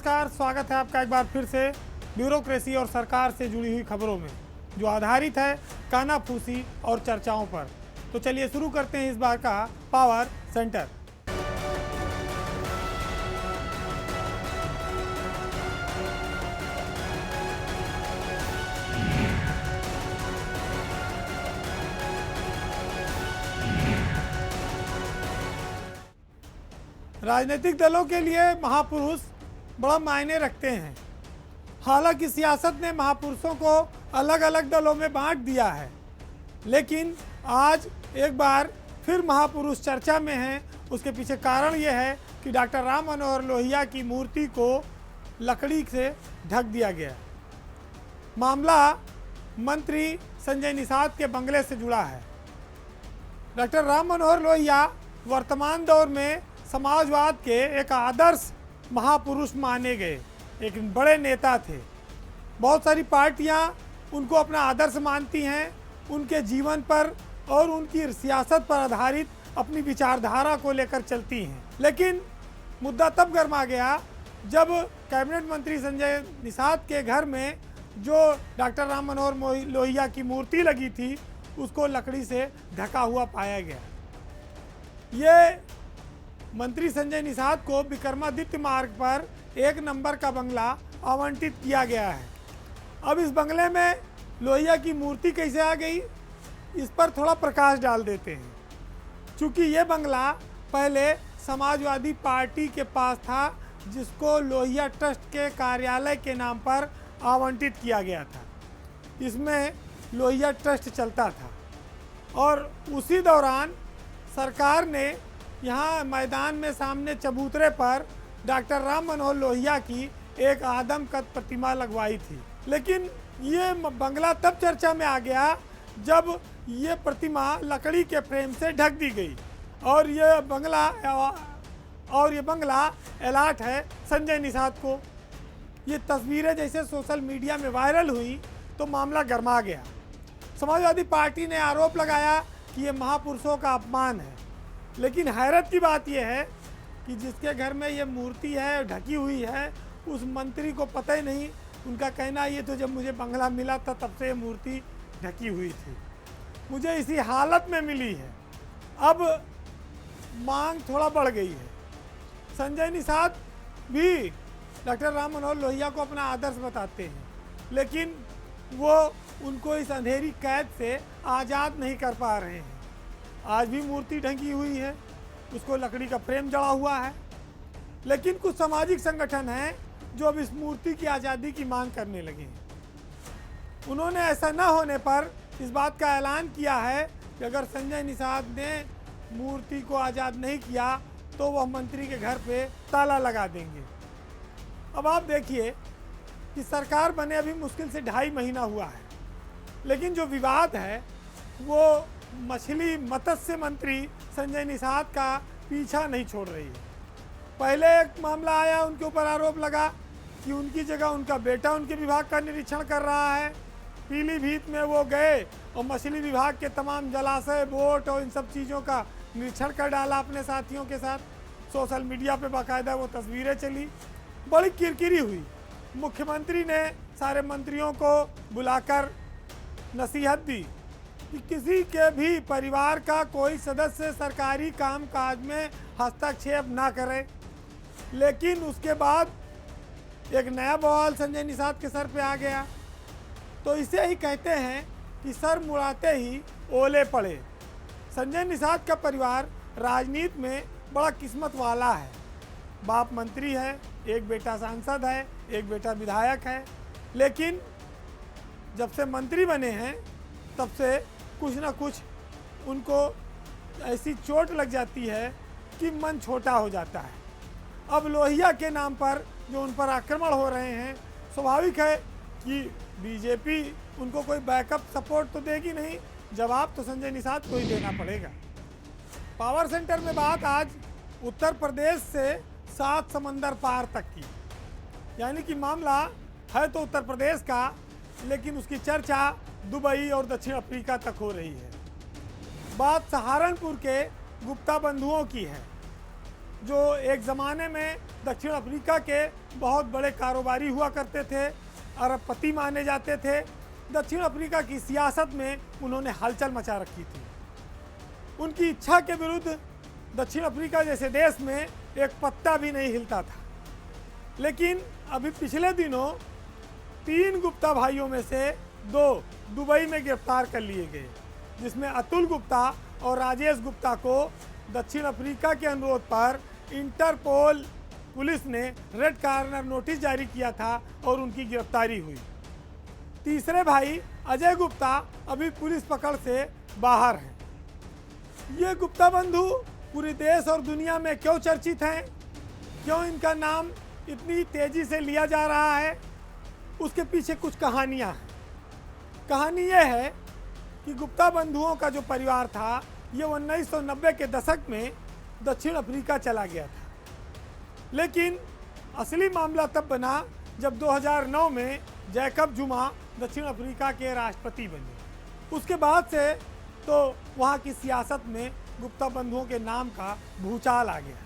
नमस्कार, स्वागत है आपका एक बार फिर से ब्यूरोक्रेसी और सरकार से जुड़ी हुई खबरों में, जो आधारित है कानाफूसी और चर्चाओं पर। तो चलिए शुरू करते हैं इस बार का पावर सेंटर। राजनीतिक दलों के लिए महापुरुष बड़ा मायने रखते हैं। हालांकि सियासत ने महापुरुषों को अलग अलग दलों में बांट दिया है, लेकिन आज एक बार फिर महापुरुष चर्चा में हैं। उसके पीछे कारण ये है कि डॉक्टर राम मनोहर लोहिया की मूर्ति को लकड़ी से ढक दिया गया। मामला मंत्री संजय निषाद के बंगले से जुड़ा है। डॉक्टर राम मनोहर लोहिया वर्तमान दौर में समाजवाद के एक आदर्श महापुरुष माने गए, एक बड़े नेता थे। बहुत सारी पार्टियां उनको अपना आदर्श मानती हैं, उनके जीवन पर और उनकी सियासत पर आधारित अपनी विचारधारा को लेकर चलती हैं। लेकिन मुद्दा तब गर्मा गया जब कैबिनेट मंत्री संजय निषाद के घर में जो डॉक्टर राम मनोहर लोहिया की मूर्ति लगी थी, उसको लकड़ी से ढका हुआ पाया गया। ये मंत्री संजय निषाद को विक्रमादित्य मार्ग पर 1 नंबर का बंगला आवंटित किया गया है। अब इस बंगले में लोहिया की मूर्ति कैसे आ गई, इस पर थोड़ा प्रकाश डाल देते हैं। चूँकि ये बंगला पहले समाजवादी पार्टी के पास था, जिसको लोहिया ट्रस्ट के कार्यालय के नाम पर आवंटित किया गया था। इसमें लोहिया ट्रस्ट चलता था और उसी दौरान सरकार ने यहाँ मैदान में सामने चबूतरे पर डॉक्टर राम मनोहर लोहिया की एक आदमकद प्रतिमा लगवाई थी। लेकिन ये बंगला तब चर्चा में आ गया जब ये प्रतिमा लकड़ी के फ्रेम से ढक दी गई और ये बंगला अलॉट है संजय निषाद को। ये तस्वीरें जैसे सोशल मीडिया में वायरल हुई तो मामला गर्मा गया। समाजवादी पार्टी ने आरोप लगाया कि ये महापुरुषों का अपमान है। लेकिन हैरत की बात यह है कि जिसके घर में ये मूर्ति है, ढकी हुई है, उस मंत्री को पता ही नहीं। उनका कहना ये तो जब मुझे बंगला मिला था तब से ये मूर्ति ढकी हुई थी, मुझे इसी हालत में मिली है। अब मांग थोड़ा बढ़ गई है। संजय निषाद भी डॉक्टर राम मनोहर लोहिया को अपना आदर्श बताते हैं, लेकिन वो उनको इस अंधेरी कैद से आज़ाद नहीं कर पा रहे हैं। आज भी मूर्ति ढकी हुई है, उसको लकड़ी का फ्रेम जड़ा हुआ है। लेकिन कुछ सामाजिक संगठन हैं जो अब इस मूर्ति की आज़ादी की मांग करने लगे हैं। उन्होंने ऐसा न होने पर इस बात का ऐलान किया है कि अगर संजय निषाद ने मूर्ति को आज़ाद नहीं किया तो वह मंत्री के घर पे ताला लगा देंगे। अब आप देखिए कि सरकार बने अभी मुश्किल से 2.5 महीना हुआ है, लेकिन जो विवाद है वो मत्स्य मंत्री संजय निषाद का पीछा नहीं छोड़ रही है। पहले एक मामला आया, उनके ऊपर आरोप लगा कि उनकी जगह उनका बेटा उनके विभाग का निरीक्षण कर रहा है। पीलीभीत में वो गए और मछली विभाग के तमाम जलाशय, बोट और इन सब चीज़ों का निरीक्षण कर डाला अपने साथियों के साथ। सोशल मीडिया पे बाकायदा वो तस्वीरें चली, बड़ी किरकिरी हुई। मुख्यमंत्री ने सारे मंत्रियों को बुलाकर नसीहत दी कि किसी के भी परिवार का कोई सदस्य सरकारी कामकाज में हस्तक्षेप ना करे। लेकिन उसके बाद एक नया बवाल संजय निषाद के सर पे आ गया। तो इसे ही कहते हैं कि सर मुड़ाते ही ओले पड़े। संजय निषाद का परिवार राजनीति में बड़ा किस्मत वाला है। बाप मंत्री है, एक बेटा सांसद है, एक बेटा विधायक है। लेकिन जब से मंत्री बने हैं तब से कुछ ना कुछ उनको ऐसी चोट लग जाती है कि मन छोटा हो जाता है। अब लोहिया के नाम पर जो उन पर आक्रमण हो रहे हैं, स्वाभाविक है कि बीजेपी उनको कोई बैकअप सपोर्ट तो देगी नहीं, जवाब तो संजय निषाद को ही देना पड़ेगा। पावर सेंटर में बात आज उत्तर प्रदेश से 7 समंदर पार तक की, यानी कि मामला है तो उत्तर प्रदेश का, लेकिन उसकी चर्चा दुबई और दक्षिण अफ्रीका तक हो रही है। बात सहारनपुर के गुप्ता बंधुओं की है। जो एक ज़माने में दक्षिण अफ्रीका के बहुत बड़े कारोबारी हुआ करते थे, अरबपति माने जाते थे। दक्षिण अफ्रीका की सियासत में उन्होंने हलचल मचा रखी थी। उनकी इच्छा के विरुद्ध दक्षिण अफ्रीका जैसे देश में एक पत्ता भी नहीं हिलता था। लेकिन अभी पिछले दिनों 3 गुप्ता भाइयों में से 2 दुबई में गिरफ्तार कर लिए गए, जिसमें अतुल गुप्ता और राजेश गुप्ता को दक्षिण अफ्रीका के अनुरोध पर इंटरपोल पुलिस ने रेड कॉर्नर नोटिस जारी किया था और उनकी गिरफ्तारी हुई। तीसरे भाई अजय गुप्ता अभी पुलिस पकड़ से बाहर हैं। ये गुप्ता बंधु पूरे देश और दुनिया में क्यों चर्चित हैं, क्यों इनका नाम इतनी तेजी से लिया जा रहा है, उसके पीछे कुछ कहानियां हैं। कहानी यह है कि गुप्ता बंधुओं का जो परिवार था ये 1990 के दशक में दक्षिण अफ्रीका चला गया था। लेकिन असली मामला तब बना जब 2009 में जैकब जुमा दक्षिण अफ्रीका के राष्ट्रपति बने। उसके बाद से तो वहाँ की सियासत में गुप्ता बंधुओं के नाम का भूचाल आ गया।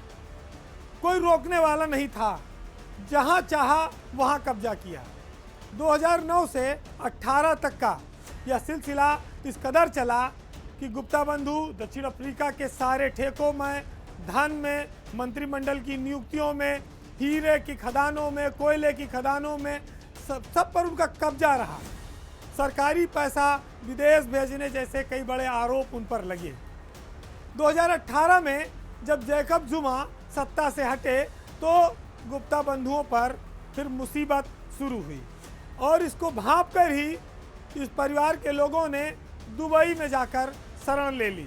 कोई रोकने वाला नहीं था, जहाँ चाहा वहाँ कब्जा किया। 2009 से 18 तक का यह सिलसिला इस कदर चला कि गुप्ता बंधु दक्षिण अफ्रीका के सारे ठेकों में, धन में, मंत्रिमंडल की नियुक्तियों में, हीरे की खदानों में, कोयले की खदानों में, सब पर उनका कब्जा रहा। सरकारी पैसा विदेश भेजने जैसे कई बड़े आरोप उन पर लगे। 2018 में जब जैकब जुमा सत्ता से हटे तो गुप्ता बंधुओं पर फिर मुसीबत शुरू हुई और इसको भांप कर ही इस परिवार के लोगों ने दुबई में जाकर शरण ले ली।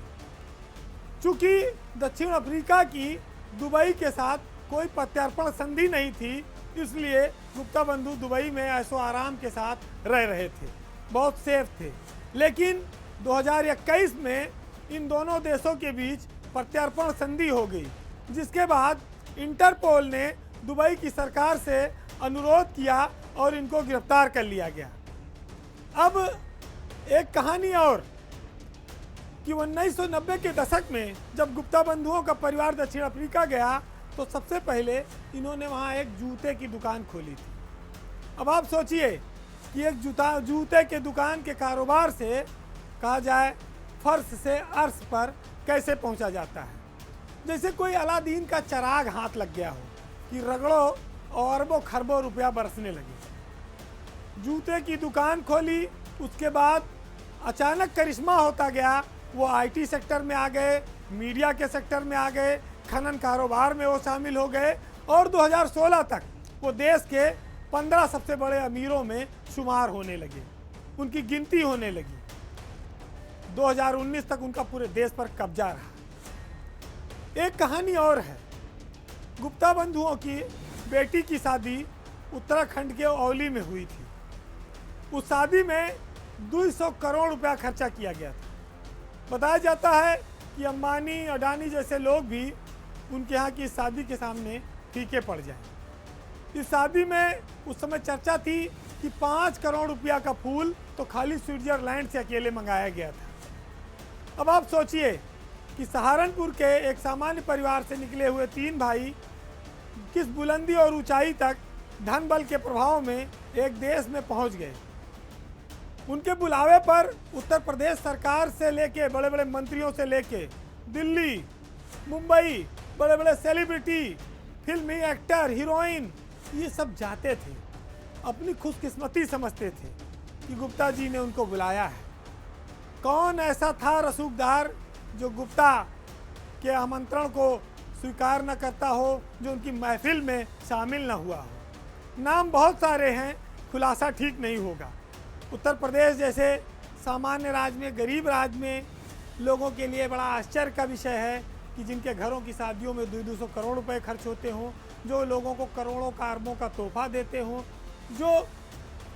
चूँकि दक्षिण अफ्रीका की दुबई के साथ कोई प्रत्यर्पण संधि नहीं थी, इसलिए गुप्ता बंधु दुबई में ऐशो आराम के साथ रह रहे थे, बहुत सेफ थे। लेकिन 2021 में इन दोनों देशों के बीच प्रत्यर्पण संधि हो गई, जिसके बाद इंटरपोल ने दुबई की सरकार से अनुरोध किया और इनको गिरफ्तार कर लिया गया। अब एक कहानी और कि 1990 के दशक में जब गुप्ता बंधुओं का परिवार दक्षिण अफ्रीका गया तो सबसे पहले इन्होंने वहाँ एक जूते की दुकान खोली थी। अब आप सोचिए कि एक जूते के दुकान के कारोबार से कहा जाए फर्श से अर्श पर कैसे पहुँचा जाता है। जैसे कोई अलादीन का चराग हाथ लग गया हो कि रगड़ो और अरबों खरबों रुपया बरसने लगे। जूते की दुकान खोली, उसके बाद अचानक करिश्मा होता गया। वो आईटी सेक्टर में आ गए, मीडिया के सेक्टर में आ गए, खनन कारोबार में वो शामिल हो गए और 2016 तक वो देश के 15 सबसे बड़े अमीरों में शुमार होने लगे, उनकी गिनती होने लगी। 2019 तक उनका पूरे देश पर कब्जा रहा। एक कहानी और है, गुप्ता बंधुओं की बेटी की शादी उत्तराखंड के औली में हुई थी। उस शादी में 200 करोड़ रुपया खर्चा किया गया था। बताया जाता है कि अंबानी, अडानी जैसे लोग भी उनके यहाँ की शादी के सामने फीके पड़ जाएं। इस शादी में उस समय चर्चा थी कि 5 करोड़ रुपया का फूल तो खाली स्विट्जरलैंड से अकेले मंगाया गया था। अब आप सोचिए कि सहारनपुर के एक सामान्य परिवार से निकले हुए 3 भाई किस बुलंदी और ऊंचाई तक धन बल के प्रभाव में एक देश में पहुंच गए। उनके बुलावे पर उत्तर प्रदेश सरकार से लेके बड़े बड़े मंत्रियों से लेके दिल्ली, मुंबई, बड़े बड़े सेलिब्रिटी, फिल्मी एक्टर, हीरोइन, ये सब जाते थे। अपनी खुशकिस्मती समझते थे कि गुप्ता जी ने उनको बुलाया है। कौन ऐसा था रसूखदार जो गुप्ता के आमंत्रण को स्वीकार न करता हो, जो उनकी महफिल में शामिल न हुआ हो। नाम बहुत सारे हैं, खुलासा ठीक नहीं होगा। उत्तर प्रदेश जैसे सामान्य राज्य में, गरीब राज्य में लोगों के लिए बड़ा आश्चर्य का विषय है कि जिनके घरों की शादियों में 200 करोड़ रुपए खर्च होते हों, जो लोगों को करोड़ों का अरबों का तोहफा देते हों, जो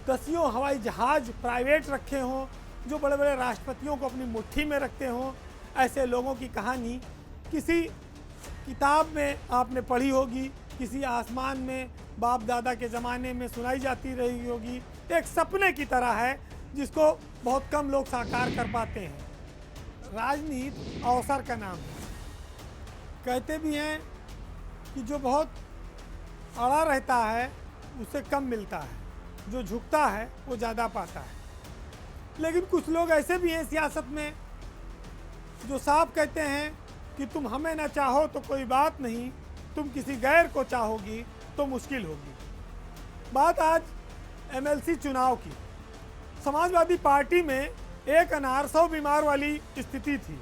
दसियों हवाई जहाज प्राइवेट रखे हों, जो बड़े बड़े राष्ट्रपतियों को अपनी मुट्ठी में रखते हों, ऐसे लोगों की कहानी किसी किताब में आपने पढ़ी होगी, किसी आसमान में बाप दादा के ज़माने में सुनाई जाती रही होगी। एक सपने की तरह है जिसको बहुत कम लोग साकार कर पाते हैं। राजनीति अवसर का नाम है। कहते भी हैं कि जो बहुत अड़ा रहता है उसे कम मिलता है, जो झुकता है वो ज़्यादा पाता है। लेकिन कुछ लोग ऐसे भी हैं सियासत में जो साफ कहते हैं कि तुम हमें ना चाहो तो कोई बात नहीं, तुम किसी गैर को चाहोगी तो मुश्किल होगी। बात आज एमएलसी चुनाव की। समाजवादी पार्टी में एक अनार 100 बीमार वाली स्थिति थी।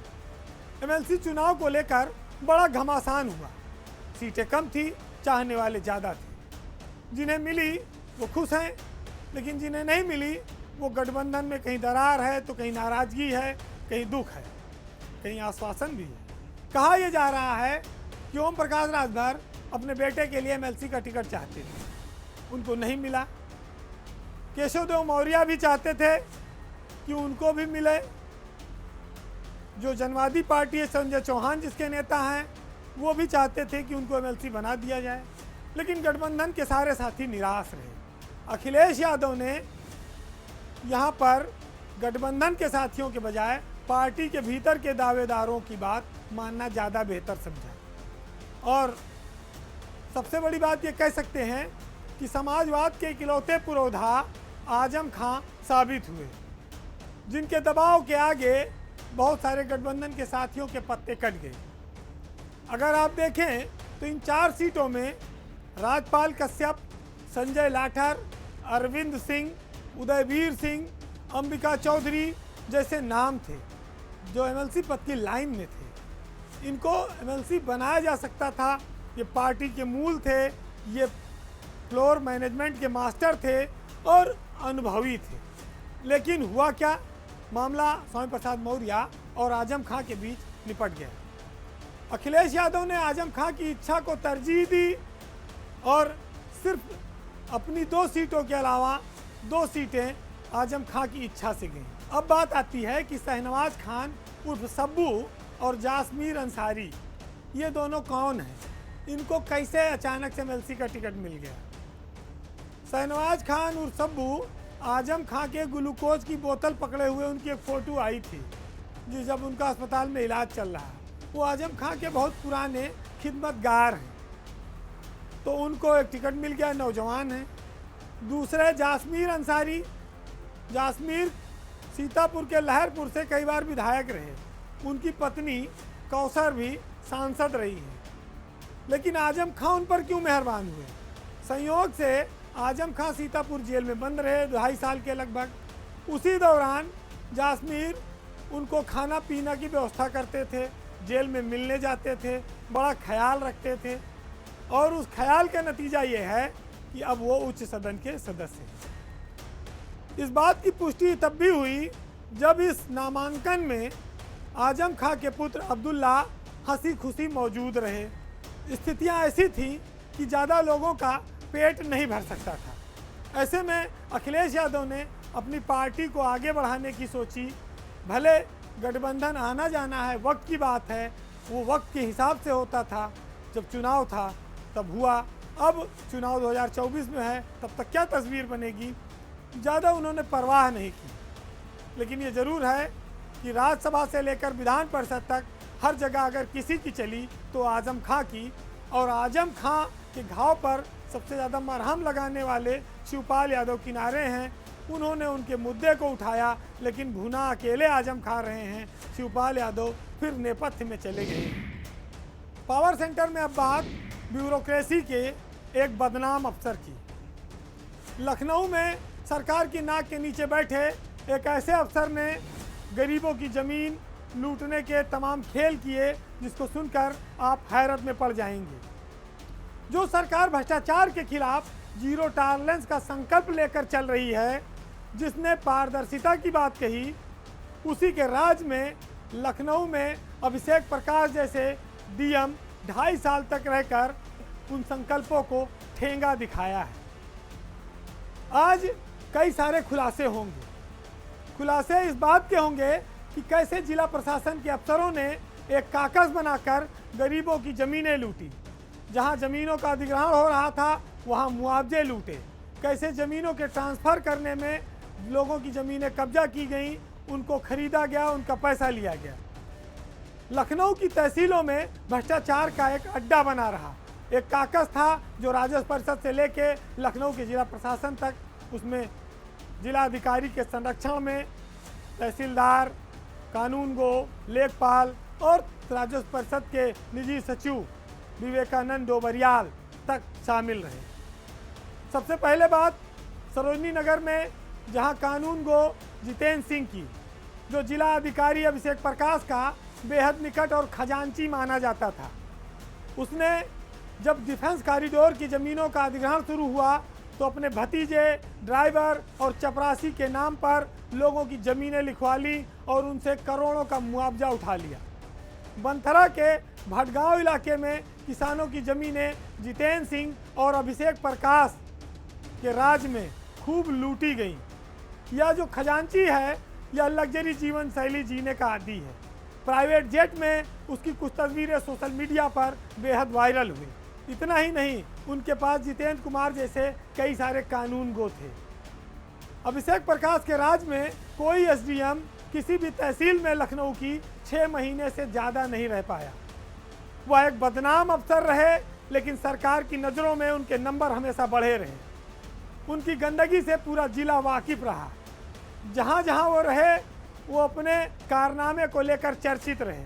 एमएलसी चुनाव को लेकर बड़ा घमासान हुआ। सीटें कम थी, चाहने वाले ज़्यादा थे। जिन्हें मिली वो खुश हैं, लेकिन जिन्हें नहीं मिली वो गठबंधन में कहीं दरार है तो कहीं नाराज़गी है, कहीं दुख है, कहीं आश्वासन भी है। कहा यह जा रहा है कि ओम प्रकाश राजभर अपने बेटे के लिए एमएलसी का टिकट चाहते थे, उनको नहीं मिला। केशव देव मौर्य भी चाहते थे कि उनको भी मिले। जो जनवादी पार्टी है, संजय चौहान जिसके नेता हैं, वो भी चाहते थे कि उनको एमएलसी बना दिया जाए। लेकिन गठबंधन के सारे साथी निराश रहे। अखिलेश यादव ने यहाँ पर गठबंधन के साथियों के बजाय पार्टी के भीतर के दावेदारों की बात मानना ज़्यादा बेहतर समझा। और सबसे बड़ी बात ये कह सकते हैं कि समाजवाद के इकलौते पुरोधा आजम खां साबित हुए, जिनके दबाव के आगे बहुत सारे गठबंधन के साथियों के पत्ते कट गए। अगर आप देखें तो इन 4 सीटों में राजपाल कश्यप, संजय लाठर, अरविंद सिंह, उदयवीर सिंह, अंबिका चौधरी जैसे नाम थे जो एमएलसी पद की लाइन में थे। इनको एमएलसी बनाया जा सकता था। ये पार्टी के मूल थे, ये फ्लोर मैनेजमेंट के मास्टर थे और अनुभवी थे। लेकिन हुआ क्या, मामला स्वामी प्रसाद मौर्य और आजम खां के बीच निपट गया। अखिलेश यादव ने आजम खां की इच्छा को तरजीह दी और सिर्फ अपनी 2 सीटों के अलावा 2 सीटें आजम खां की इच्छा से गईं। अब बात आती है कि शहनवाज खान उर्फ सब्बू और जासमीर अंसारी, ये दोनों कौन हैं, इनको कैसे अचानक से एमएलसी का टिकट मिल गया। शहनवाज खान उर्फ सब्बू आजम खां के ग्लूकोज की बोतल पकड़े हुए उनकी एक फ़ोटो आई थी, जी जब उनका अस्पताल में इलाज चल रहा है। वो आजम खां के बहुत पुराने खिदमतगार हैं, तो उनको एक टिकट मिल गया, नौजवान हैं। दूसरे जासमीर अंसारी, जासमीर सीतापुर के लहरपुर से कई बार विधायक रहे, उनकी पत्नी कौसर भी सांसद रही है। लेकिन आजम खां उन पर क्यों मेहरबान हुए? संयोग से आजम खां सीतापुर जेल में बंद रहे 2.5 साल के लगभग। उसी दौरान जासमीर उनको खाना पीना की व्यवस्था करते थे, जेल में मिलने जाते थे, बड़ा ख्याल रखते थे। और उस ख्याल का नतीजा ये है कि अब वो उच्च सदन के सदस्य हैं। इस बात की पुष्टि तब भी हुई जब इस नामांकन में आजम खां के पुत्र अब्दुल्ला हंसी खुशी मौजूद रहे। स्थितियां ऐसी थीं कि ज़्यादा लोगों का पेट नहीं भर सकता था। ऐसे में अखिलेश यादव ने अपनी पार्टी को आगे बढ़ाने की सोची। भले गठबंधन आना जाना है, वक्त की बात है, वो वक्त के हिसाब से होता था। जब चुनाव था तब हुआ, अब चुनाव 2024 में है, तब तक क्या तस्वीर बनेगी, ज़्यादा उन्होंने परवाह नहीं की। लेकिन ये ज़रूर है कि राज्यसभा से लेकर विधान परिषद तक हर जगह अगर किसी की चली तो आजम खां की। और आजम खां के घाव पर सबसे ज़्यादा मरहम लगाने वाले शिवपाल यादव किनारे हैं। उन्होंने उनके मुद्दे को उठाया, लेकिन भुना अकेले आजम खां रहे हैं। शिवपाल यादव फिर नेपथ्य में चले गए। पावर सेंटर में अब बात ब्यूरोक्रेसी के एक बदनाम अफसर की। लखनऊ में सरकार की नाक के नीचे बैठे एक ऐसे अफसर ने गरीबों की ज़मीन लूटने के तमाम खेल किए, जिसको सुनकर आप हैरत में पड़ जाएंगे। जो सरकार भ्रष्टाचार के खिलाफ जीरो टॉलरेंस का संकल्प लेकर चल रही है, जिसने पारदर्शिता की बात कही, उसी के राज में लखनऊ में अभिषेक प्रकाश जैसे डीएम 2.5 साल तक रहकर उन संकल्पों को ठेंगा दिखाया है। आज कई सारे खुलासे होंगे। खुलासे इस बात के होंगे कि कैसे जिला प्रशासन के अफसरों ने एक कागज बनाकर गरीबों की ज़मीनें लूटी, जहां ज़मीनों का अधिग्रहण हो रहा था वहां मुआवजे लूटे, कैसे ज़मीनों के ट्रांसफ़र करने में लोगों की ज़मीनें कब्जा की गई, उनको खरीदा गया, उनका पैसा लिया गया। लखनऊ की तहसीलों में भ्रष्टाचार का एक अड्डा बना रहा। एक काकस था जो राजस्व परिषद से लेके लखनऊ के जिला प्रशासन तक, उसमें जिला अधिकारी के संरक्षण में तहसीलदार, कानून गो, लेखपाल और राजस्व परिषद के निजी सचिव विवेकानंद डोबरियाल तक शामिल रहे। सबसे पहले बात सरोजनी नगर में, जहां कानून गो जितेंद्र सिंह की, जो जिला अधिकारी अभिषेक प्रकाश का बेहद निकट और खजांची माना जाता था, उसने जब डिफेंस कॉरिडोर की ज़मीनों का अधिग्रहण शुरू हुआ तो अपने भतीजे, ड्राइवर और चपरासी के नाम पर लोगों की ज़मीनें लिखवा ली और उनसे करोड़ों का मुआवजा उठा लिया। बनथरा के भटगांव इलाके में किसानों की ज़मीनें जितेंद्र सिंह और अभिषेक प्रकाश के राज में खूब लूटी गईं। यह जो खजांची है, यह लग्जरी जीवन शैली जीने का आदी है। प्राइवेट जेट में उसकी कुछ तस्वीरें सोशल मीडिया पर बेहद वायरल हुई। इतना ही नहीं, उनके पास जितेंद्र कुमार जैसे कई सारे कानून गो थे। अभिषेक प्रकाश के राज में कोई एसडीएम किसी भी तहसील में लखनऊ की 6 महीने से ज़्यादा नहीं रह पाया। वह एक बदनाम अफसर रहे, लेकिन सरकार की नज़रों में उनके नंबर हमेशा बढ़े रहे। उनकी गंदगी से पूरा जिला वाकिफ रहा। जहाँ जहाँ वो रहे, वो अपने कारनामे को लेकर चर्चित रहे।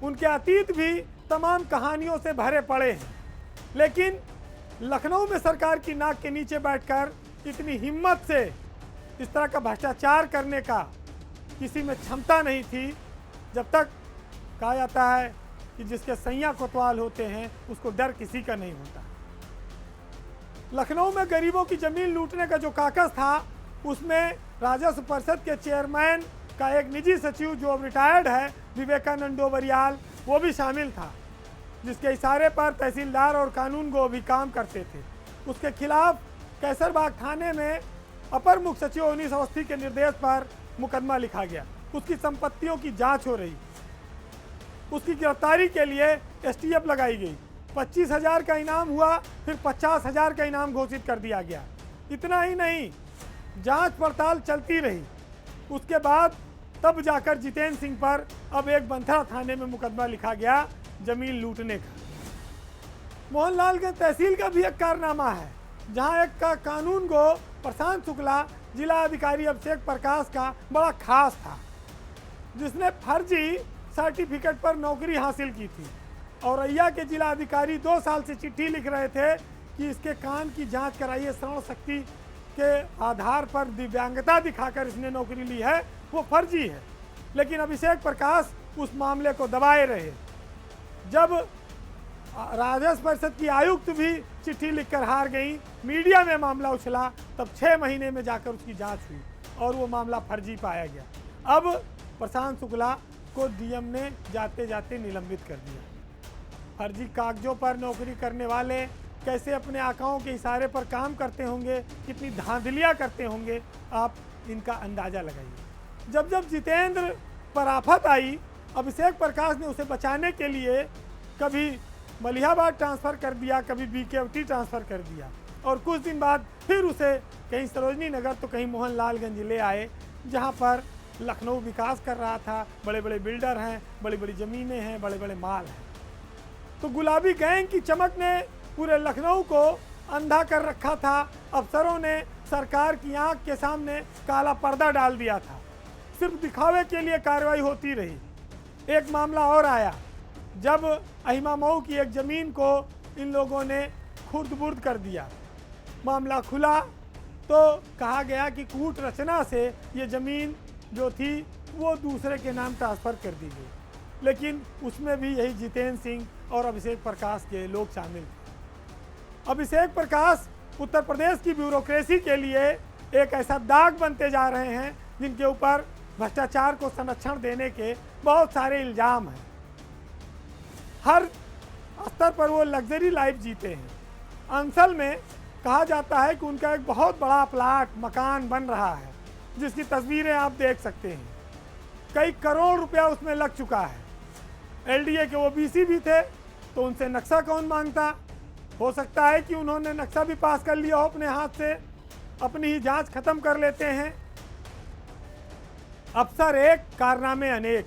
उनके अतीत भी तमाम कहानियों से भरे पड़े हैं, लेकिन लखनऊ में सरकार की नाक के नीचे बैठकर इतनी हिम्मत से इस तरह का भ्रष्टाचार करने का किसी में क्षमता नहीं थी। जब तक कहा जाता है कि जिसके सैया कोतवाल होते हैं, उसको डर किसी का नहीं होता। लखनऊ में गरीबों की ज़मीन लूटने का जो काकस था, उसमें राजस्व परिषद के चेयरमैन का एक निजी सचिव जो अब रिटायर्ड है, विवेकानंद डोबरियाल, वो भी शामिल था, जिसके इशारे पर तहसीलदार और कानून गो भी काम करते थे। उसके खिलाफ कैसरबाग थाने में अपर मुख्य सचिव उन्नीस अवस्थी के निर्देश पर मुकदमा लिखा गया। उसकी संपत्तियों की जांच हो रही। उसकी गिरफ्तारी के लिए एसटीएफ लगाई गई। 25,000 का इनाम हुआ, फिर 50,000 का इनाम घोषित कर दिया गया। इतना ही नहीं, जांच पड़ताल चलती रही। उसके बाद तब जाकर जितेंद्र सिंह पर अब एक बनथरा थाने में मुकदमा लिखा गया जमीन लूटने का। मोहनलालगंज तहसील का भी एक कारनामा है, जहां एक का कानून गो प्रशांत शुक्ला जिला अधिकारी अभिषेक प्रकाश का बड़ा खास था, जिसने फर्जी सर्टिफिकेट पर नौकरी हासिल की थी। औरैया के जिला अधिकारी 2 साल से चिट्ठी लिख रहे थे कि इसके कान की जांच कराइए, श्रवण शक्ति के आधार पर दिव्यांगता दिखाकर इसने नौकरी ली है, वो फर्जी है। लेकिन अभिषेक प्रकाश उस मामले को दबाए रहे। जब राजस्व परिषद की आयुक्त भी चिट्ठी लिखकर हार गई, मीडिया में मामला उछला, तब 6 महीने में जाकर उसकी जांच हुई और वो मामला फर्जी पाया गया। अब प्रशांत शुक्ला को डीएम ने जाते जाते निलंबित कर दिया। फर्जी कागजों पर नौकरी करने वाले कैसे अपने आकाओं के इशारे पर काम करते होंगे, कितनी धांधलियाँ करते होंगे, आप इनका अंदाज़ा लगाइए। जब जब जितेंद्र पर आफत आई, अभिषेक प्रकाश ने उसे बचाने के लिए कभी मलिहाबाद ट्रांसफ़र कर दिया, कभी बीकेवटी ट्रांसफ़र कर दिया, और कुछ दिन बाद फिर उसे कहीं सरोजनी नगर तो कहीं मोहनलालगंज ले आए, जहाँ पर लखनऊ विकास कर रहा था। बड़े बड़े बिल्डर हैं, बड़ी बड़ी ज़मीनें हैं, बड़े बड़े माल हैं। तो गुलाबी गैंग की चमक ने पूरे लखनऊ को अंधा कर रखा था। अफसरों ने सरकार की आंख के सामने काला पर्दा डाल दिया था। सिर्फ दिखावे के लिए कार्रवाई होती रही। एक मामला और आया, जब अहिमा मऊ की एक ज़मीन को इन लोगों ने खुर्द-बुर्द कर दिया। मामला खुला तो कहा गया कि कूट रचना से ये ज़मीन जो थी वो दूसरे के नाम ट्रांसफ़र कर दी गई, लेकिन उसमें भी यही जितेंद्र सिंह और अभिषेक प्रकाश के लोग शामिल थे। अभिषेक प्रकाश उत्तर प्रदेश की ब्यूरोक्रेसी के लिए एक ऐसा दाग बनते जा रहे हैं जिनके ऊपर भ्रष्टाचार को संरक्षण देने के बहुत सारे इल्ज़ाम हैं। हर स्तर पर वो लग्जरी लाइफ जीते हैं। अंसल में कहा जाता है कि उनका एक बहुत बड़ा प्लाट मकान बन रहा है, जिसकी तस्वीरें आप देख सकते हैं। कई करोड़ रुपया उसमें लग चुका है। एलडीए के वो बीसी भी थे, तो उनसे नक्शा कौन मांगता? हो सकता है कि उन्होंने नक्शा भी पास कर लिया हो अपने हाथ से, अपनी ही जांच खत्म कर लेते हैं। अफसर एक, कारनामे अनेक।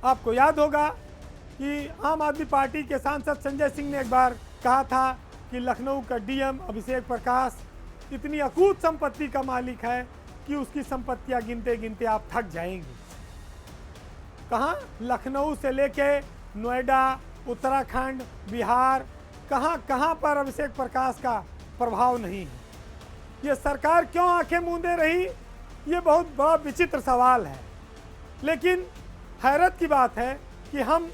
आपको याद होगा कि आम आदमी पार्टी के सांसद संजय सिंह ने एक बार कहा था कि लखनऊ का डीएम अभिषेक प्रकाश इतनी अकूत संपत्ति का मालिक है कि उसकी संपत्तियां गिनते गिनते आप थक जाएंगे। कहाँ लखनऊ से लेके नोएडा, उत्तराखंड, बिहार, कहाँ कहाँ पर अभिषेक प्रकाश का प्रभाव नहीं है। ये सरकार क्यों आंखें मूंदे रही, ये बहुत बड़ा विचित्र सवाल है। लेकिन हैरत की बात है कि हम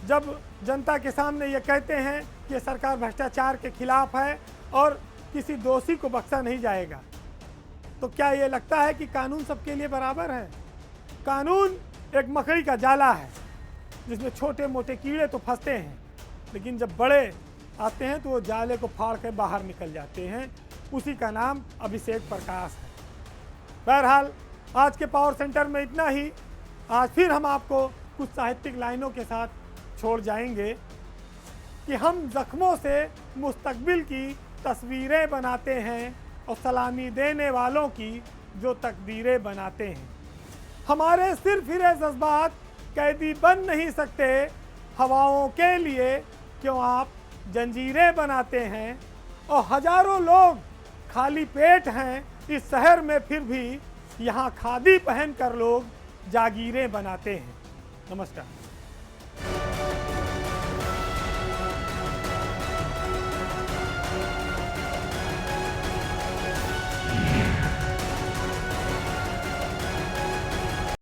जब जनता के सामने ये कहते हैं कि सरकार भ्रष्टाचार के खिलाफ है और किसी दोषी को बख्शा नहीं जाएगा, तो क्या ये लगता है कि कानून सबके लिए बराबर है? कानून एक मकड़ी का जाला है जिसमें छोटे मोटे कीड़े तो फंसते हैं, लेकिन जब बड़े आते हैं तो वो जाले को फाड़ के बाहर निकल जाते हैं। उसी का नाम अभिषेक प्रकाश है। बहरहाल आज के पावर सेंटर में इतना ही। आज फिर हम आपको कुछ साहित्यिक लाइनों के साथ छोड़ जाएंगे कि हम जख्मों से मुस्तकबिल की तस्वीरें बनाते हैं और सलामी देने वालों की जो तकदीरें बनाते हैं। हमारे सिर फिरे जज्बात कैदी बन नहीं सकते, हवाओं के लिए क्यों आप जंजीरें बनाते हैं। और हजारों लोग खाली पेट हैं इस शहर में, फिर भी यहाँ खादी पहनकर लोग जागीरें बनाते हैं। नमस्कार।